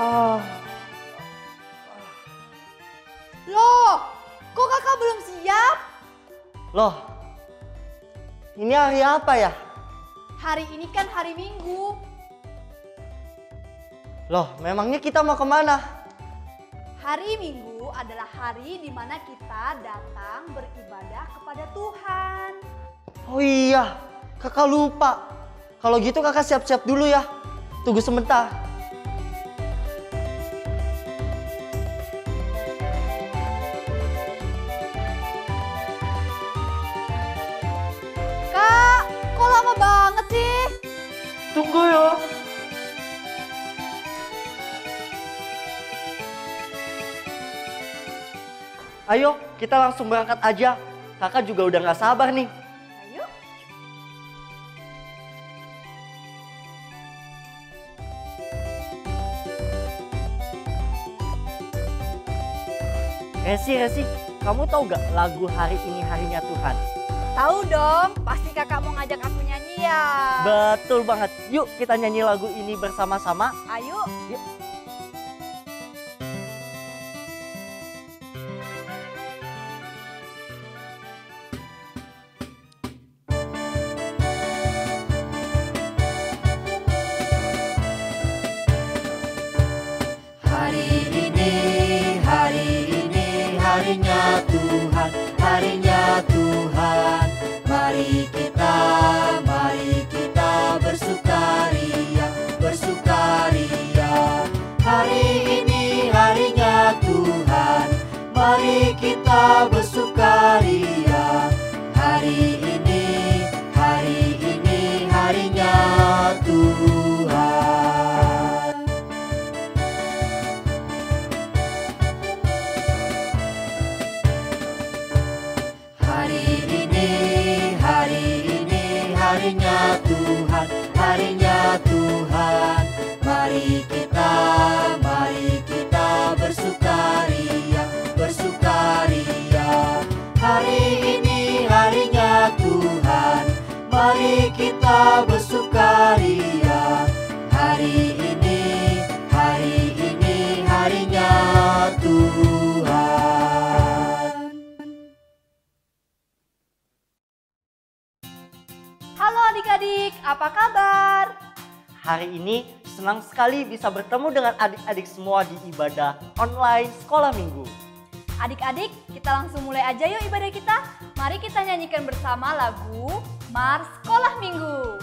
Oh. Loh, kok kakak belum siap? Loh, ini hari apa ya? Hari ini kan hari Minggu. Loh, memangnya kita mau kemana? Hari Minggu adalah hari di mana kita datang beribadah kepada Tuhan. Oh iya, kakak lupa. Kalau gitu kakak siap-siap dulu ya. Tunggu sebentar. Kak, kok lama banget sih? Tunggu ya. Ayo, kita langsung berangkat aja. Kakak juga udah gak sabar nih. Ayo. Resi, kamu tahu gak lagu Hari Ini Harinya Tuhan? Tahu dong, pasti kakak mau ngajak aku nyanyi ya. Betul banget. Yuk kita nyanyi lagu ini bersama-sama. Ayo. Yuk. Harinya Tuhan, harinya Tuhan. Mari kita bersukaria, bersukaria. Hari ini harinya Tuhan, mari kita bersukaria. Hari ini harinya Tuhan. Harinya Tuhan, harinya Tuhan. Mari kita bersukaria, bersukaria. Hari ini harinya Tuhan, mari kita bersukaria. Hari ini harinya Tuhan. Halo adik-adik, apa kabar? Hari ini senang sekali bisa bertemu dengan adik-adik semua di ibadah online sekolah minggu. Adik-adik, kita langsung mulai aja yuk ibadah kita. Mari kita nyanyikan bersama lagu Mars Sekolah Minggu.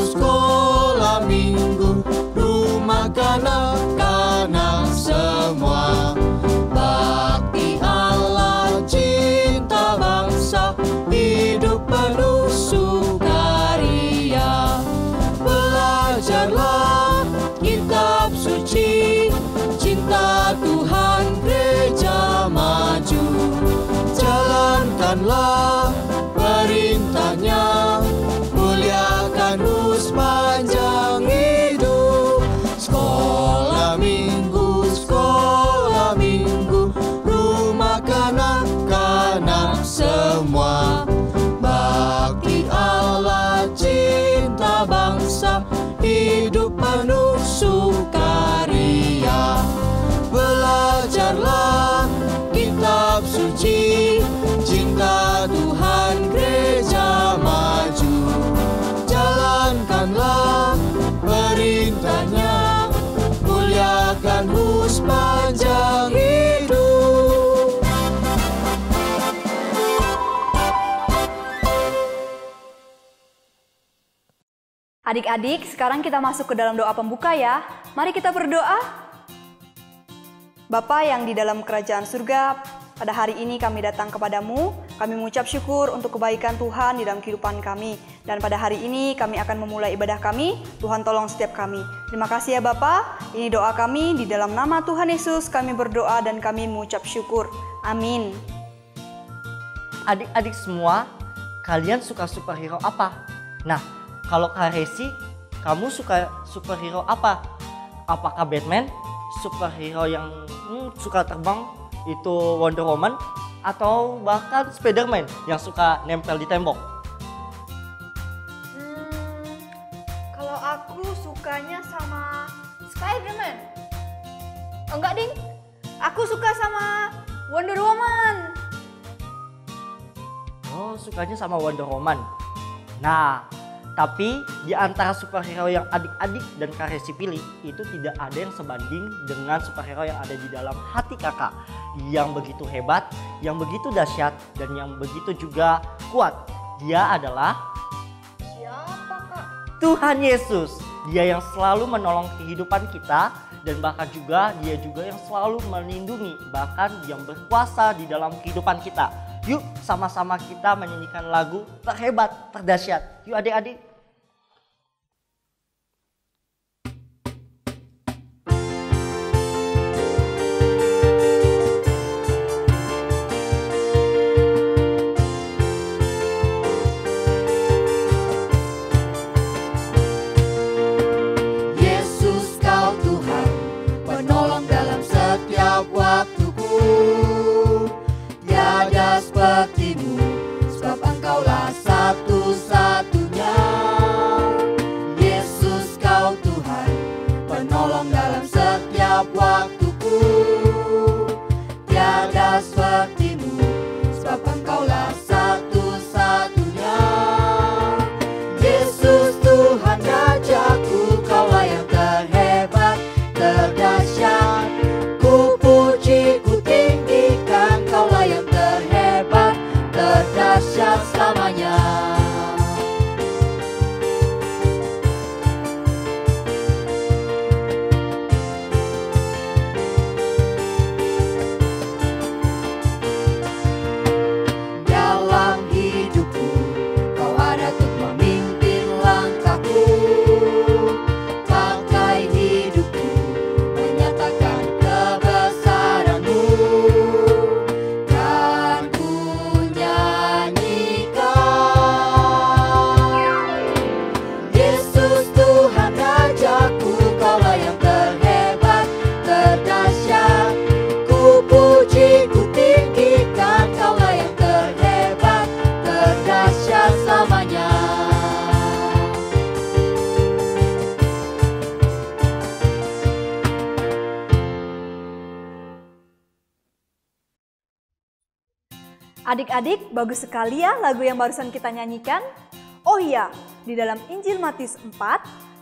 Sekolah minggu, rumah kanak-kanak semua. Bakti Allah, cinta bangsa, hidup penuh sukaria. Belajarlah kitab suci, cinta Tuhan gereja maju. Jalankanlah perintahnya, muliakan sepanjang hidup. Sekolah minggu, rumah kanak-kanak semua. Bakti Allah, cinta bangsa, hidup penuh sukaria. Belajarlah kitab suci, cinta Tuhan gereja maju. Jalankanlah perintahnya, muliakan sepanjang hidup. Adik-adik, sekarang kita masuk ke dalam doa pembuka ya. Mari kita berdoa. Bapa yang di dalam kerajaan surga, pada hari ini kami datang kepadamu, kami mengucap syukur untuk kebaikan Tuhan di dalam kehidupan kami. Dan pada hari ini kami akan memulai ibadah kami, Tuhan tolong setiap kami. Terima kasih ya Bapa, ini doa kami, di dalam nama Tuhan Yesus kami berdoa dan kami mengucap syukur. Amin. Adik-adik semua, kalian suka superhero apa? Nah, kalau Kak Resi, kamu suka superhero apa? Apakah Batman, superhero yang suka terbang, itu Wonder Woman, atau bahkan Spider-Man yang suka nempel di tembok? Kalau aku sukanya sama Spider-Man. Enggak, Ding. Aku suka sama Wonder Woman. Oh, sukanya sama Wonder Woman. Nah, tapi di antara superhero yang adik-adik dan Kak Resi pilih, itu tidak ada yang sebanding dengan superhero yang ada di dalam hati kakak. Yang begitu hebat, yang begitu dahsyat, dan yang begitu juga kuat. Dia adalah Siapa, Kak? Tuhan Yesus. Dia yang selalu menolong kehidupan kita, dan bahkan juga dia juga yang selalu melindungi, bahkan yang berkuasa di dalam kehidupan kita. Yuk sama-sama kita menyanyikan lagu terhebat, terdahsyat. Yuk adik-adik. Yesus kau Tuhan, penolong dalam setiap waktuku. Tiada sepertimu, sebab engkaulah satu-satunya. Yesus kau Tuhan, penolong dalam setiap waktuku. Tiada sepertimu, sebab engkaulah satu-satunya. Yesus Tuhan Rajaku, kaulah yang terhebat, terdahsyat. Ku puji, ku tinggikan, kaulah yang terhebat, terdahsyat selamanya. Dalam hidupku, kau ada untuk memimpin langkahku. Pakai hidupku, menyatakan kebesaran-Mu. Kan ku nyanyikan, Yesus Tuhan Rajaku, kaulah yang terhebat, terdahsyat. Ku puji, ku tinggikan, kaulah yang terhebat, terdahsyat selamanya. Adik-adik, bagus sekali ya lagu yang barusan kita nyanyikan. Oh iya, di dalam Injil Matius 4,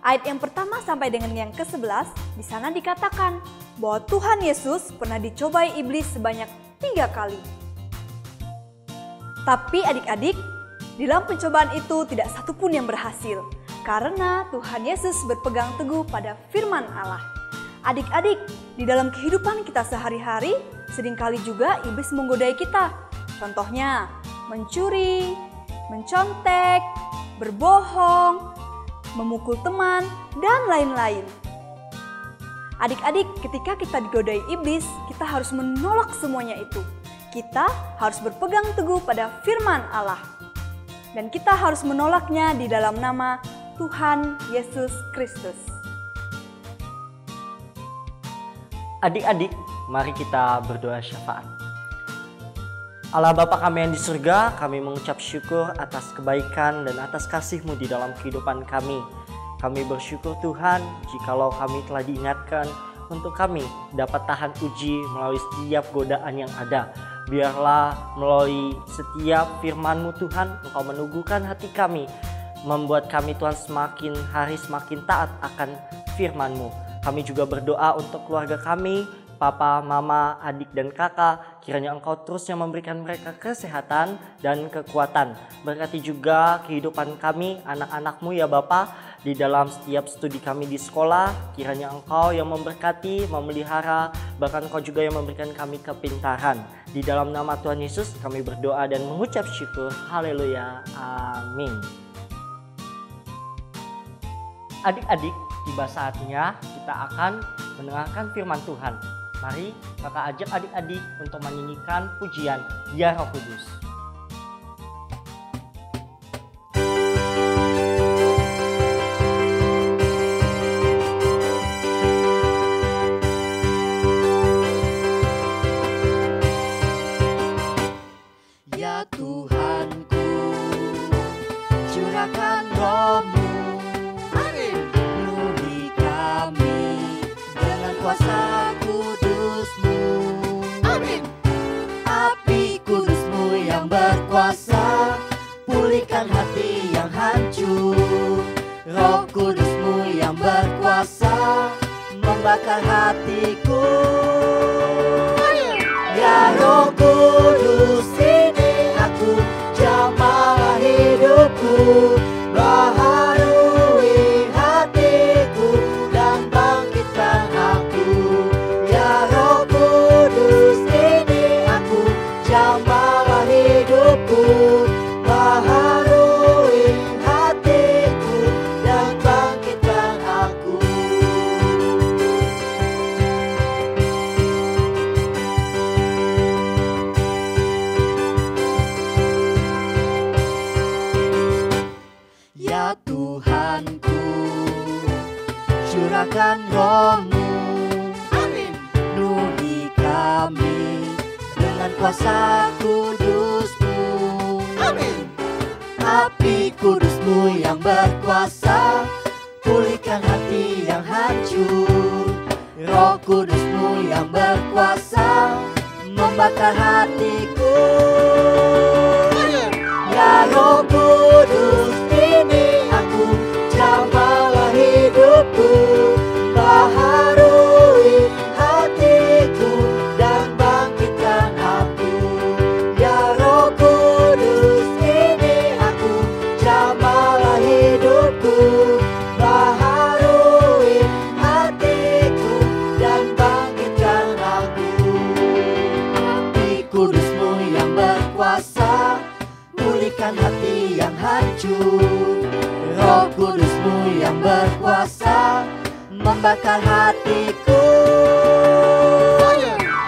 ayat yang pertama sampai dengan yang ke-11, di sana dikatakan bahwa Tuhan Yesus pernah dicobai iblis sebanyak 3 kali. Tapi adik-adik, di dalam pencobaan itu tidak satu pun yang berhasil, karena Tuhan Yesus berpegang teguh pada firman Allah. Adik-adik, di dalam kehidupan kita sehari-hari, seringkali juga iblis menggodai kita. Contohnya, mencuri, mencontek, berbohong, memukul teman, dan lain-lain. Adik-adik, ketika kita digodai iblis, kita harus menolak semuanya itu. Kita harus berpegang teguh pada firman Allah. Dan kita harus menolaknya di dalam nama Tuhan Yesus Kristus. Adik-adik, mari kita berdoa syafaat. Allah Bapa kami yang di surga, kami mengucap syukur atas kebaikan dan atas kasih-Mu di dalam kehidupan kami. Kami bersyukur Tuhan, jikalau kami telah diingatkan untuk kami dapat tahan uji melalui setiap godaan yang ada. Biarlah melalui setiap firman-Mu Tuhan, Engkau meneguhkan hati kami, membuat kami Tuhan semakin hari semakin taat akan firman-Mu. Kami juga berdoa untuk keluarga kami, Papa, Mama, adik, dan kakak. Kiranya Engkau terusnya memberikan mereka kesehatan dan kekuatan. Berkati juga kehidupan kami, anak-anak-Mu ya Bapa, di dalam setiap studi kami di sekolah. Kiranya Engkau yang memberkati, memelihara, bahkan Engkau juga yang memberikan kami kepintaran. Di dalam nama Tuhan Yesus kami berdoa dan mengucap syukur. Haleluya. Amin. Adik-adik, tiba saatnya kita akan mendengarkan firman Tuhan. Mari kakak ajak adik-adik untuk menyanyikan pujian Ya Roh Kudus. Roh Kudus-Mu yang berkuasa membakar hatiku. Ya Roh Kudus, ini aku, jamalah hidupku, baharui hatiku dan bangkitkan aku. Ya Roh Kudus, ini aku, jamalah hidupku, baharui hatiku dan bangkitkan aku. Ya Tuhanku, curahkan Roh-Mu, amin, penuhi kami dengan kuasa kudus-Mu, amin. Api kudus-Mu yang berkuasa, pulihkan hati yang hancur. Roh Kudus-Mu yang berkuasa, membakar hatiku. Ya Roh Kudus, ini aku, jamalah hidupku, baharui hatiku dan bangkitkan aku. Ya Roh Kudus, ini aku, jamalah hidupku, baharui hatiku dan bangkitkan aku. Api Kudus-Mu yang berkuasa, pulihkan hati yang hancur. Roh Kudus-Mu yang berkuasa, membakar hatiku.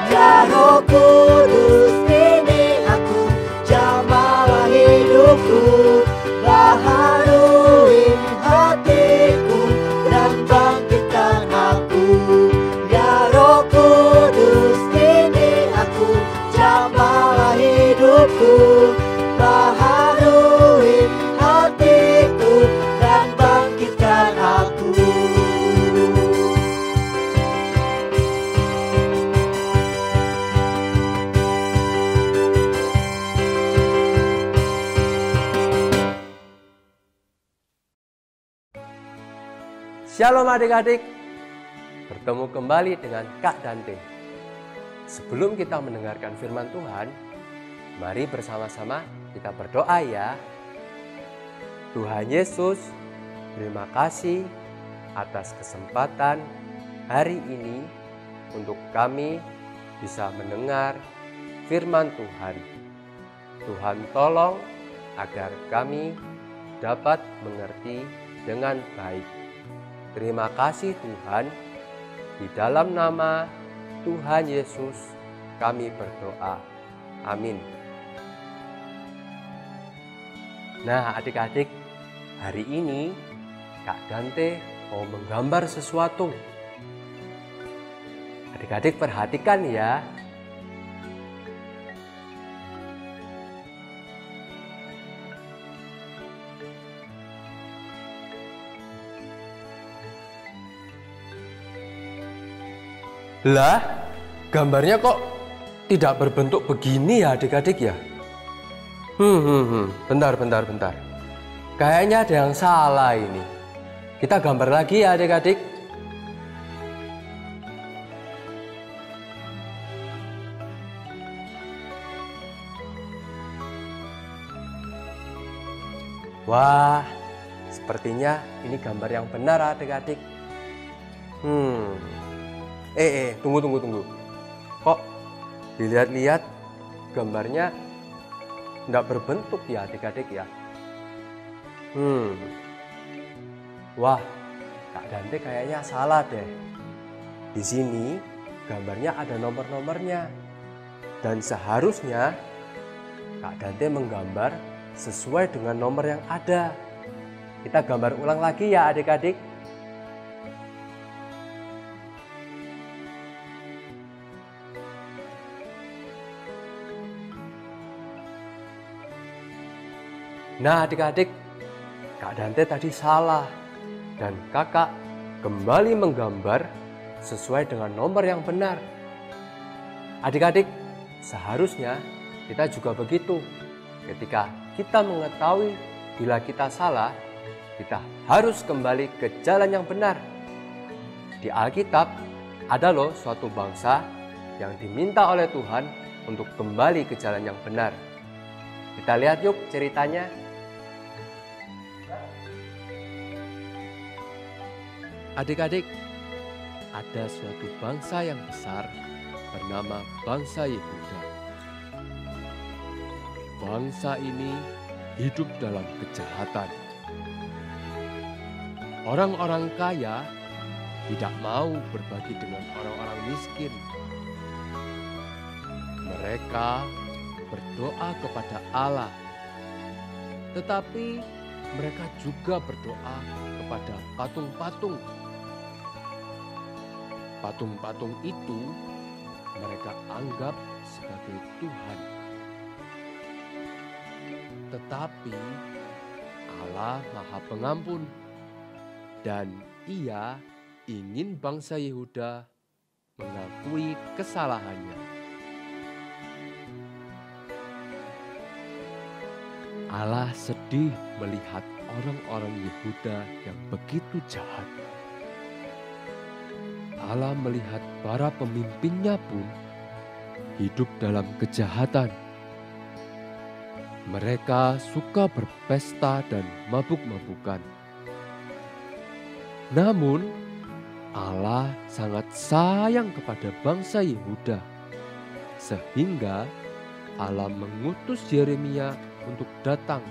Ya Roh Kudus, ini aku, jamalah hidupku, baharui hatiku dan bangkitkan aku. Ya Roh Kudus, ini aku, jamalah hidupku, baharui hatiku dan bangkitkan aku. Shalom adik-adik, bertemu kembali dengan Kak Dante. Sebelum kita mendengarkan firman Tuhan, mari bersama-sama kita berdoa ya. Tuhan Yesus, terima kasih atas kesempatan hari ini untuk kami bisa mendengar firman Tuhan. Tuhan tolong agar kami dapat mengerti dengan baik. Terima kasih Tuhan, di dalam nama Tuhan Yesus kami berdoa. Amin. Nah adik-adik, hari ini Kak Dante mau menggambar sesuatu. Adik-adik perhatikan ya. Lah, gambarnya kok tidak berbentuk begini ya adik-adik ya? Bentar. Kayaknya ada yang salah ini. Kita gambar lagi ya adik-adik. Wah, sepertinya ini gambar yang benar adik-adik. Tunggu. Kok dilihat-lihat gambarnya nggak berbentuk ya adik-adik ya? Wah, Kak Dante kayaknya salah deh. Di sini gambarnya ada nomor-nomornya. Dan seharusnya Kak Dante menggambar sesuai dengan nomor yang ada. Kita gambar ulang lagi ya adik-adik. Nah adik-adik, Kak Dante tadi salah dan kakak kembali menggambar sesuai dengan nomor yang benar. Adik-adik, seharusnya kita juga begitu. Ketika kita mengetahui bila kita salah, kita harus kembali ke jalan yang benar. Di Alkitab ada loh suatu bangsa yang diminta oleh Tuhan untuk kembali ke jalan yang benar. Kita lihat yuk ceritanya. Adik-adik, ada suatu bangsa yang besar bernama bangsa Yehuda. Bangsa ini hidup dalam kejahatan. Orang-orang kaya tidak mau berbagi dengan orang-orang miskin. Mereka berdoa kepada Allah, tetapi mereka juga berdoa kepada patung-patung. Patung-patung itu mereka anggap sebagai Tuhan. Tetapi Allah Maha Pengampun, dan Ia ingin bangsa Yehuda mengakui kesalahannya. Allah sedih melihat orang-orang Yehuda yang begitu jahat. Allah melihat para pemimpinnya pun hidup dalam kejahatan. Mereka suka berpesta dan mabuk-mabukan. Namun, Allah sangat sayang kepada bangsa Yehuda, sehingga Allah mengutus Yeremia untuk datang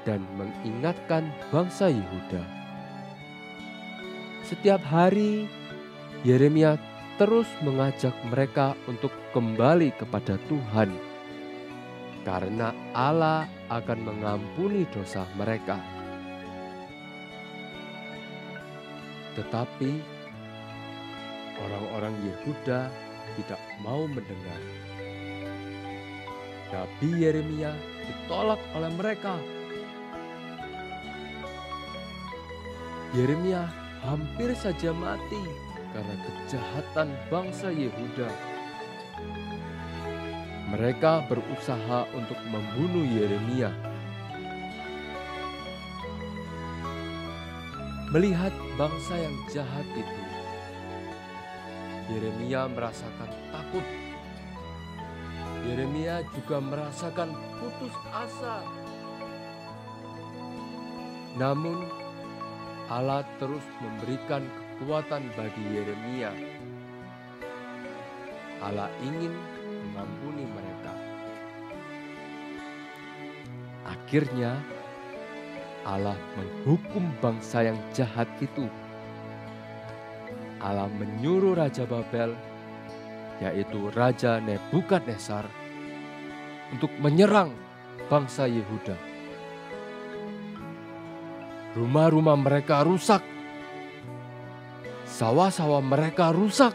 dan mengingatkan bangsa Yehuda. Setiap hari, Yeremia terus mengajak mereka untuk kembali kepada Tuhan, karena Allah akan mengampuni dosa mereka. Tetapi orang-orang Yehuda tidak mau mendengar. Nabi Yeremia ditolak oleh mereka. Yeremia hampir saja mati karena kejahatan bangsa Yehuda. Mereka berusaha untuk membunuh Yeremia. Melihat bangsa yang jahat itu, Yeremia merasakan takut. Yeremia juga merasakan putus asa. Namun, Allah terus memberikan kekuatan bagi Yeremia. Allah ingin mengampuni mereka. Akhirnya, Allah menghukum bangsa yang jahat itu. Allah menyuruh Raja Babel, yaitu Raja Nebukadnezar, untuk menyerang bangsa Yehuda. Rumah-rumah mereka rusak, sawah-sawah mereka rusak,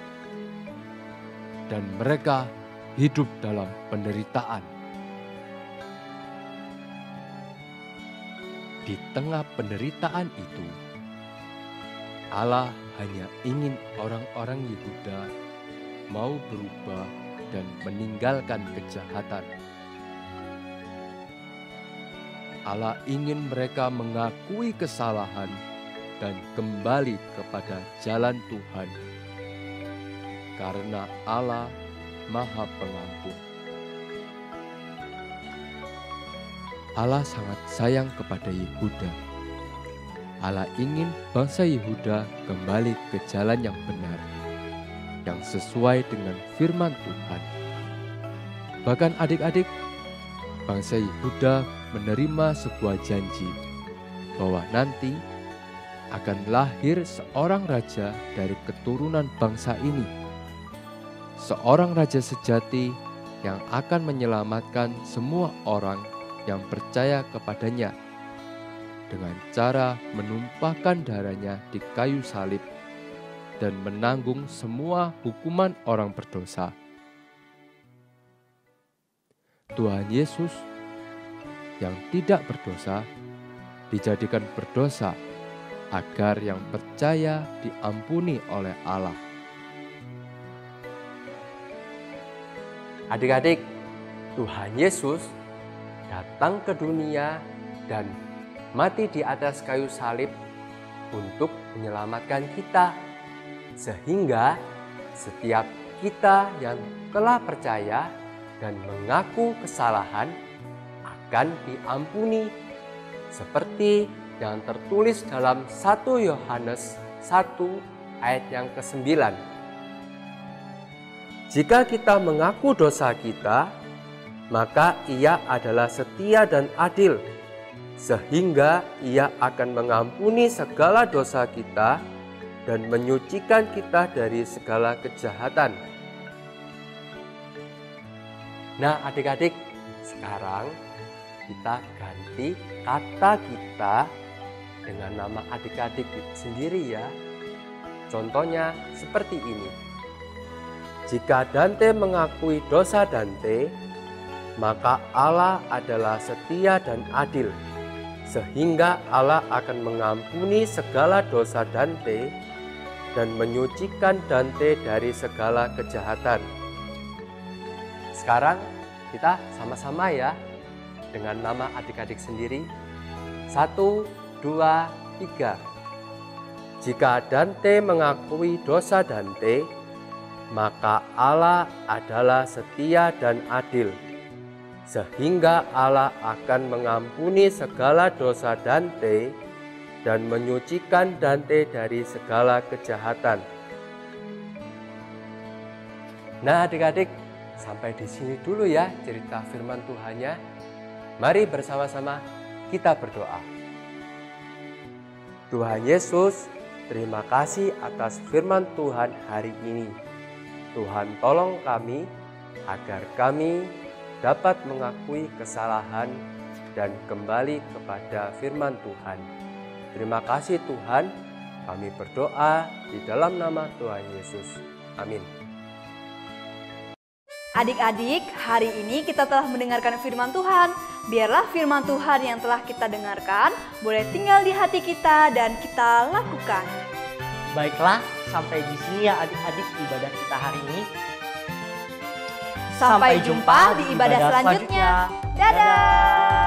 dan mereka hidup dalam penderitaan. Di tengah penderitaan itu, Allah hanya ingin orang-orang Yehuda mau berubah dan meninggalkan kejahatan. Allah ingin mereka mengakui kesalahan dan kembali kepada jalan Tuhan, karena Allah Maha Pengampun. Allah sangat sayang kepada Yehuda. Allah ingin bangsa Yehuda kembali ke jalan yang benar, yang sesuai dengan firman Tuhan. Bahkan adik-adik, bangsa Yehuda menerima sebuah janji bahwa nanti akan lahir seorang raja dari keturunan bangsa ini. Seorang raja sejati yang akan menyelamatkan semua orang yang percaya kepadanya dengan cara menumpahkan darahnya di kayu salib dan menanggung semua hukuman orang berdosa. Tuhan Yesus yang tidak berdosa dijadikan berdosa agar yang percaya diampuni oleh Allah. Adik-adik, Tuhan Yesus datang ke dunia dan mati di atas kayu salib untuk menyelamatkan kita, sehingga setiap kita yang telah percaya dan mengaku kesalahan akan diampuni, seperti yang tertulis dalam 1 Yohanes 1 ayat yang ke-9. Jika kita mengaku dosa kita, maka Ia adalah setia dan adil, sehingga Ia akan mengampuni segala dosa kita dan menyucikan kita dari segala kejahatan. Nah, adik-adik, sekarang kita ganti kata kita dengan nama adik-adik sendiri ya. Contohnya seperti ini. Jika Dante mengakui dosa Dante, maka Allah adalah setia dan adil, sehingga Allah akan mengampuni segala dosa Dante dan menyucikan Dante dari segala kejahatan. Sekarang kita sama-sama ya dengan nama adik-adik sendiri. 1, 2, 3. Jika Dante mengakui dosa Dante, maka Allah adalah setia dan adil, sehingga Allah akan mengampuni segala dosa Dante dan menyucikan Dante dari segala kejahatan. Nah, adik-adik, sampai di sini dulu ya cerita firman Tuhannya. Mari bersama-sama kita berdoa. Tuhan Yesus, terima kasih atas firman Tuhan hari ini. Tuhan tolong kami agar kami dapat mengakui kesalahan dan kembali kepada firman Tuhan. Terima kasih Tuhan, kami berdoa di dalam nama Tuhan Yesus. Amin. Adik-adik, hari ini kita telah mendengarkan firman Tuhan. Biarlah firman Tuhan yang telah kita dengarkan boleh tinggal di hati kita dan kita lakukan. Baiklah, sampai di sini ya adik-adik ibadah kita hari ini. Sampai jumpa di ibadah selanjutnya. Dadah!